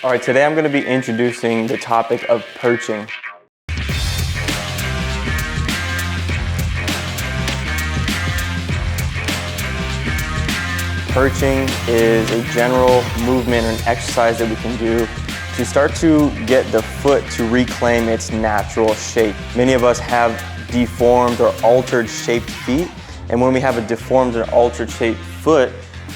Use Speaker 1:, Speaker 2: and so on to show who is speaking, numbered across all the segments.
Speaker 1: All right, today I'm going to be introducing the topic of perching. Perching is a general movement or an exercise that we can do to start to get the foot to reclaim its natural shape. Many of us have deformed or altered shaped feet, and when we have a deformed or altered shaped foot,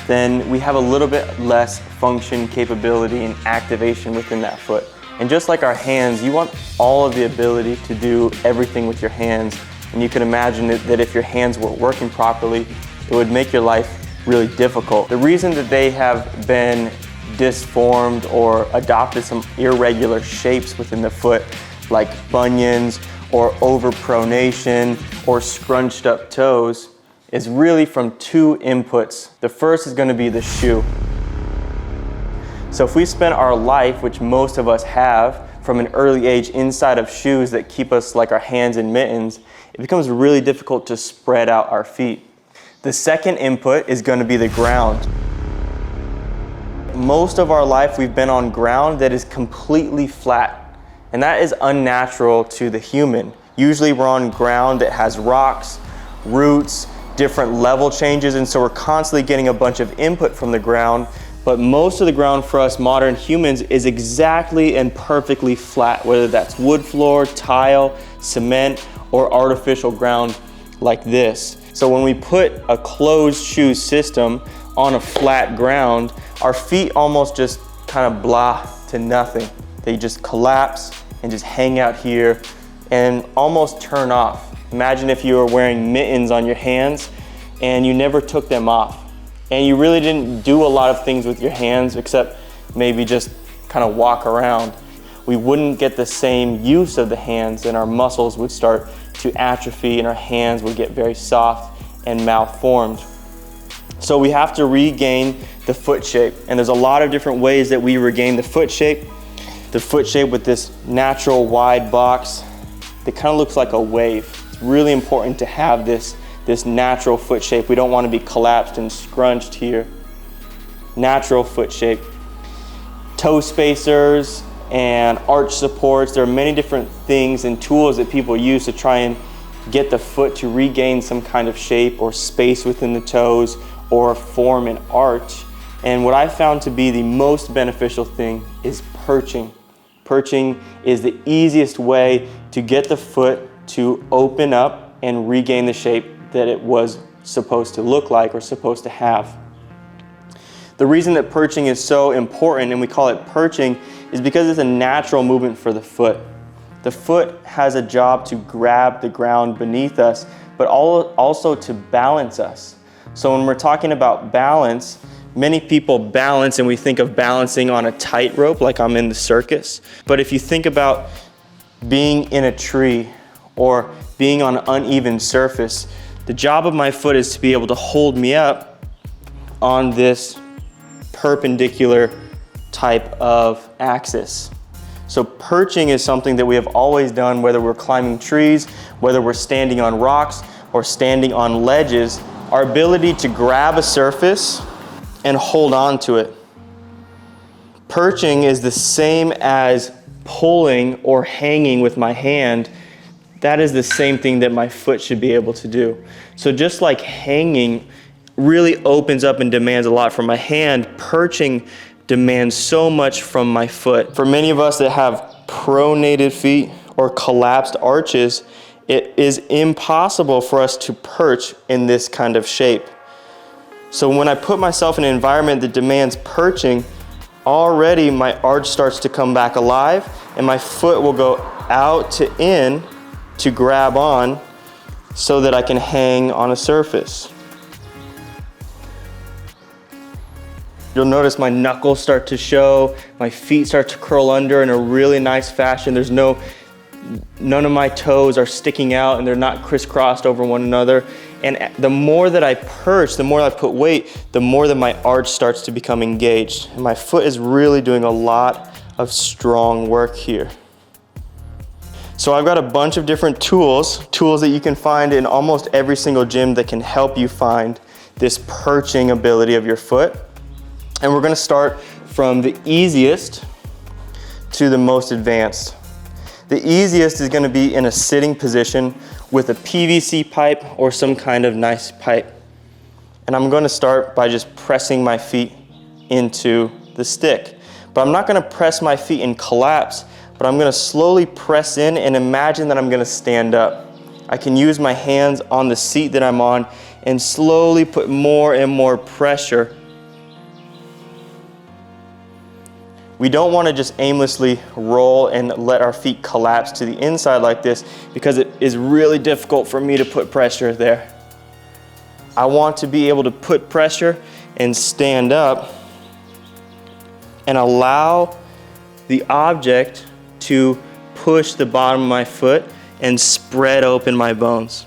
Speaker 1: then we have a little bit less function, capability, and activation within that foot. And just like our hands, you want all of the ability to do everything with your hands. And you can imagine that if your hands weren't working properly, it would make your life really difficult. The reason that they have been disformed or adopted some irregular shapes within the foot, like bunions or overpronation or scrunched up toes, is really from two inputs. The first is going to be the shoe. So if we spend our life, which most of us have, from an early age inside of shoes that keep us like our hands in mittens, it becomes really difficult to spread out our feet. The second input is going to be the ground. Most of our life we've been on ground that is completely flat, and that is unnatural to the human. Usually we're on ground that has rocks, roots, different level changes, and so we're constantly getting a bunch of input from the ground, but most of the ground for us modern humans is exactly and perfectly flat, whether that's wood floor, tile, cement, or artificial ground like this. So when we put a closed shoe system on a flat ground, our feet almost just kind of blah to nothing. They just collapse and just hang out here and almost turn off. Imagine if you were wearing mittens on your hands and you never took them off. And you really didn't do a lot of things with your hands except maybe just kind of walk around. We wouldn't get the same use of the hands, and our muscles would start to atrophy and our hands would get very soft and malformed. So we have to regain the foot shape. And there's a lot of different ways that we regain the foot shape. The foot shape with this natural wide box that kind of looks like a wave. It's really important to have this natural foot shape. We don't want to be collapsed and scrunched here. Natural foot shape. Toe spacers and arch supports. There are many different things and tools that people use to try and get the foot to regain some kind of shape or space within the toes or form an arch. And what I found to be the most beneficial thing is perching. Perching is the easiest way to get the foot to open up and regain the shape that it was supposed to look like or supposed to have. The reason that perching is so important, and we call it perching, is because it's a natural movement for the foot. The foot has a job to grab the ground beneath us, but also to balance us. So when we're talking about balance, many people balance and we think of balancing on a tightrope like I'm in the circus. But if you think about being in a tree or being on an uneven surface, the job of my foot is to be able to hold me up on this perpendicular type of axis. So perching is something that we have always done, whether we're climbing trees, whether we're standing on rocks or standing on ledges. Our ability to grab a surface and hold on to it. Perching is the same as pulling or hanging with my hand. That is the same thing that my foot should be able to do. So just like hanging really opens up and demands a lot from my hand, perching demands so much from my foot. For many of us that have pronated feet or collapsed arches, it is impossible for us to perch in this kind of shape. So when I put myself in an environment that demands perching, already my arch starts to come back alive and my foot will go out to in to grab on so that I can hang on a surface. You'll notice my knuckles start to show, my feet start to curl under in a really nice fashion. None of my toes are sticking out and they're not crisscrossed over one another. And the more that I perch, the more I put weight, the more that my arch starts to become engaged. And my foot is really doing a lot of strong work here. So I've got a bunch of different tools that you can find in almost every single gym that can help you find this perching ability of your foot. And we're gonna start from the easiest to the most advanced. The easiest is gonna be in a sitting position with a PVC pipe or some kind of nice pipe. And I'm gonna start by just pressing my feet into the stick. But I'm not gonna press my feet and collapse, but I'm gonna slowly press in and imagine that I'm gonna stand up. I can use my hands on the seat that I'm on and slowly put more and more pressure. We don't want to just aimlessly roll and let our feet collapse to the inside like this, because it is really difficult for me to put pressure there. I want to be able to put pressure and stand up and allow the object to push the bottom of my foot and spread open my bones.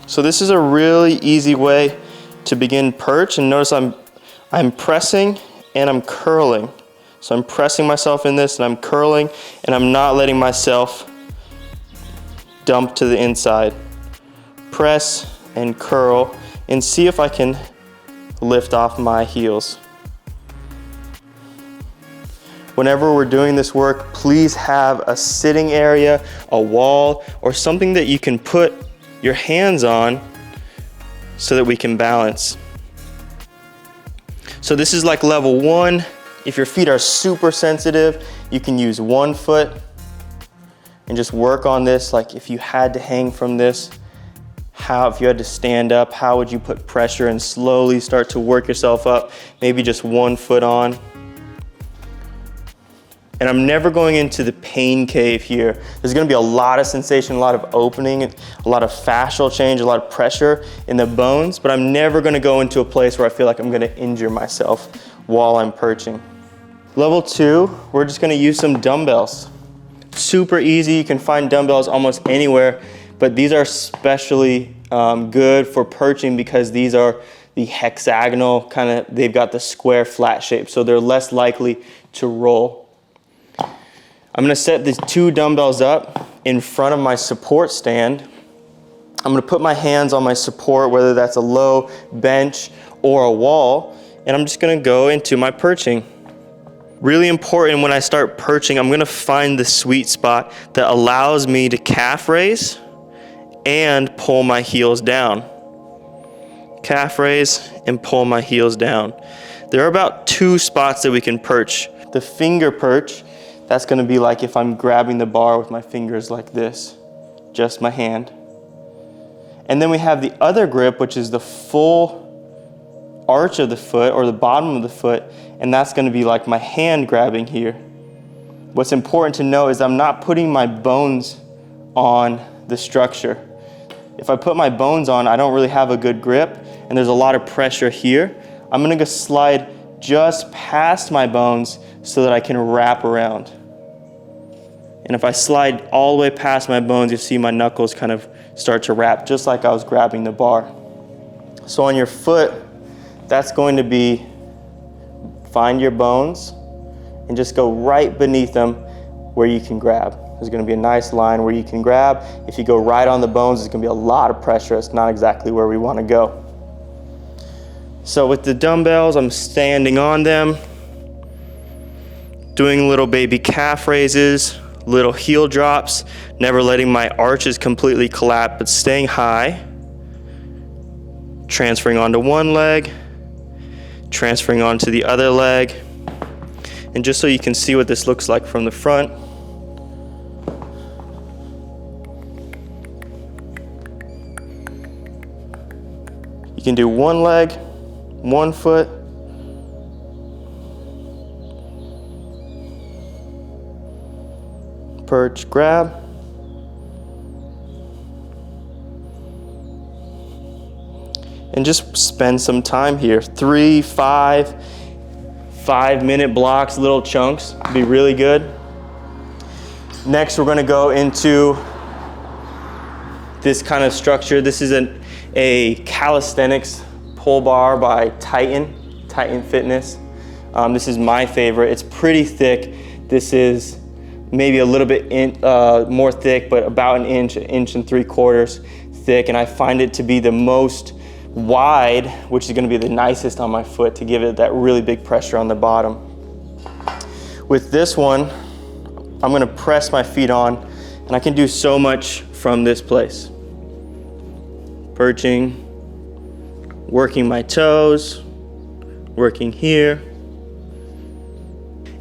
Speaker 1: So this is a really easy way to begin perch, and notice I'm pressing and I'm curling. So I'm pressing myself in this and I'm curling, and I'm not letting myself dump to the inside. Press and curl and see if I can lift off my heels. Whenever we're doing this work, please have a sitting area, a wall, or something that you can put your hands on so that we can balance. So this is like level 1. If your feet are super sensitive, you can use 1 foot and just work on this. Like if you had to hang from this, if you had to stand up, how would you put pressure and slowly start to work yourself up? Maybe just 1 foot on. And I'm never going into the pain cave here. There's gonna be a lot of sensation, a lot of opening, a lot of fascial change, a lot of pressure in the bones, but I'm never gonna go into a place where I feel like I'm gonna injure myself while I'm perching. Level 2, we're just gonna use some dumbbells. Super easy, you can find dumbbells almost anywhere, but these are especially good for perching because these are the hexagonal they've got the square flat shape, so they're less likely to roll. I'm gonna set these 2 dumbbells up in front of my support stand. I'm gonna put my hands on my support, whether that's a low bench or a wall, and I'm just gonna go into my perching. Really important when I start perching, I'm gonna find the sweet spot that allows me to calf raise and pull my heels down. Calf raise and pull my heels down. There are about 2 spots that we can perch. The finger perch, that's gonna be like if I'm grabbing the bar with my fingers like this, just my hand. And then we have the other grip, which is the full arch of the foot or the bottom of the foot, and that's gonna be like my hand grabbing here. What's important to know is I'm not putting my bones on the structure. If I put my bones on, I don't really have a good grip, and there's a lot of pressure here. I'm gonna go slide just past my bones so that I can wrap around. And if I slide all the way past my bones, you'll see my knuckles kind of start to wrap, just like I was grabbing the bar. So on your foot, that's going to be, find your bones and just go right beneath them where you can grab. There's gonna be a nice line where you can grab. If you go right on the bones, there's gonna be a lot of pressure. It's not exactly where we wanna go. So with the dumbbells, I'm standing on them, doing little baby calf raises, little heel drops, never letting my arches completely collapse, but staying high, transferring onto one leg, transferring onto the other leg, and just so you can see what this looks like from the front. You can do one leg, 1 foot, perch, grab, and just spend some time here. 3, 5 minute blocks, little chunks, be really good. Next, we're gonna go into this kind of structure. This is a calisthenics pull bar by Titan Fitness. This is my favorite. It's pretty thick. This is maybe a little bit more thick, but about an inch and 3/4 thick. And I find it to be the most wide, which is gonna be the nicest on my foot to give it that really big pressure on the bottom. With this one, I'm gonna press my feet on, and I can do so much from this place. Perching, working my toes, working here.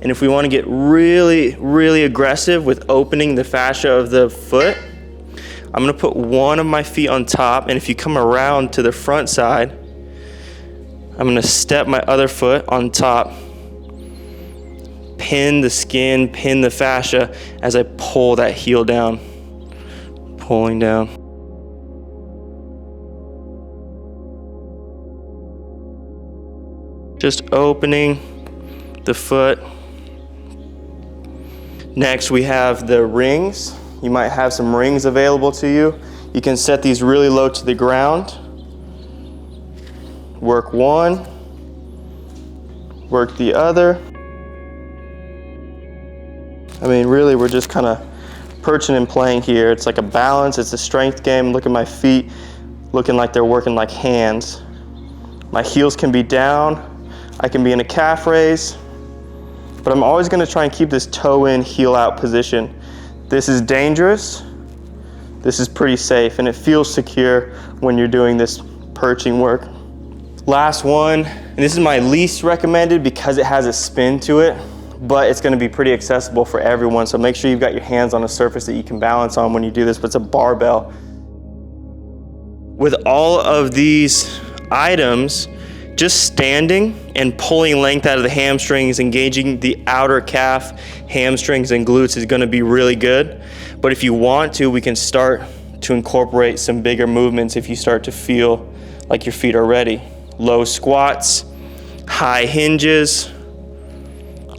Speaker 1: And if we want to get really, really aggressive with opening the fascia of the foot, I'm gonna put one of my feet on top, and if you come around to the front side, I'm gonna step my other foot on top, pin the skin, pin the fascia as I pull that heel down, pulling down. Just opening the foot. Next, we have the rings. You might have some rings available to you. You can set these really low to the ground. Work one, work the other. I mean, really, we're just kind of perching and playing here. It's like a balance, it's a strength game. Look at my feet looking like they're working like hands. My heels can be down. I can be in a calf raise, but I'm always gonna try and keep this toe in, heel out position. This is dangerous. This is pretty safe, and it feels secure when you're doing this perching work. Last one, and this is my least recommended because it has a spin to it, but it's gonna be pretty accessible for everyone, so make sure you've got your hands on a surface that you can balance on when you do this, but it's a barbell. With all of these items, just standing and pulling length out of the hamstrings, engaging the outer calf, hamstrings, and glutes is gonna be really good. But if you want to, we can start to incorporate some bigger movements if you start to feel like your feet are ready. Low squats, high hinges,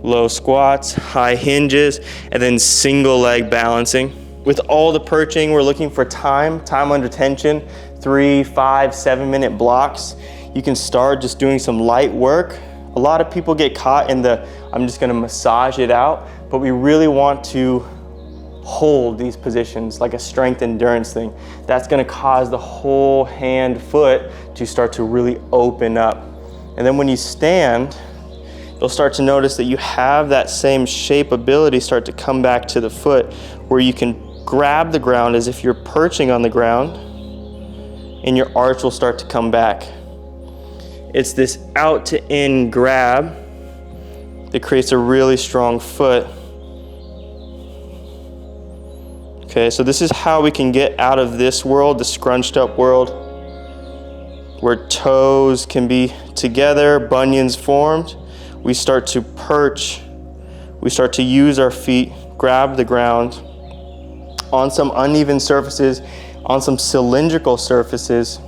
Speaker 1: low squats, high hinges, and then single leg balancing. With all the perching, we're looking for time under tension, 3, 5, 7 minute blocks. You can start just doing some light work. A lot of people get caught in the, I'm just gonna massage it out, but we really want to hold these positions like a strength endurance thing. That's gonna cause the whole hand, foot to start to really open up. And then when you stand, you'll start to notice that you have that same shape ability start to come back to the foot, where you can grab the ground as if you're perching on the ground, and your arch will start to come back. It's this out to in grab that creates a really strong foot. Okay, so this is how we can get out of this world, the scrunched up world, where toes can be together, bunions formed. We start to perch. We start to use our feet, grab the ground on some uneven surfaces, on some cylindrical surfaces.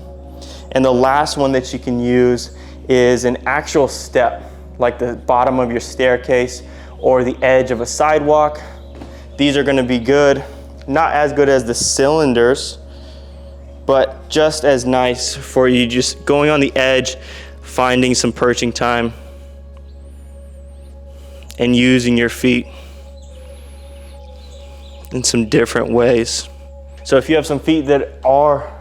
Speaker 1: And the last one that you can use is an actual step, like the bottom of your staircase or the edge of a sidewalk. These are gonna be good, not as good as the cylinders, but just as nice for you just going on the edge, finding some perching time, and using your feet in some different ways. So if you have some feet that are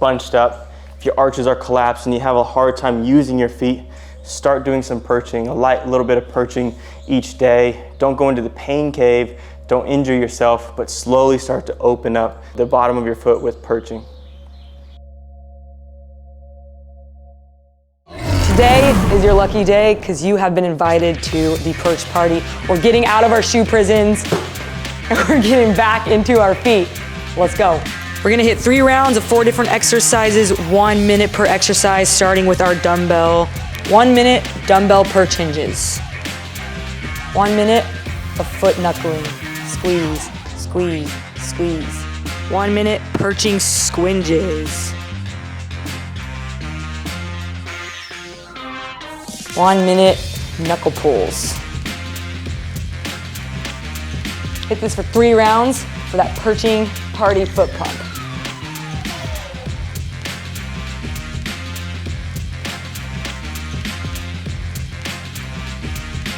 Speaker 1: bunched up, if your arches are collapsed and you have a hard time using your feet, start doing some perching, a light little bit of perching each day. Don't go into the pain cave, don't injure yourself, but slowly start to open up the bottom of your foot with perching.
Speaker 2: Today is your lucky day because you have been invited to the perch party. We're getting out of our shoe prisons and we're getting back into our feet. Let's go. We're gonna hit 3 rounds of 4 different exercises, 1 minute per exercise, starting with our dumbbell. 1 minute dumbbell perch hinges. 1 minute of foot knuckling. Squeeze, squeeze, squeeze. 1 minute perching squinges. 1 minute knuckle pulls. Hit this for 3 rounds for that perching party foot pump.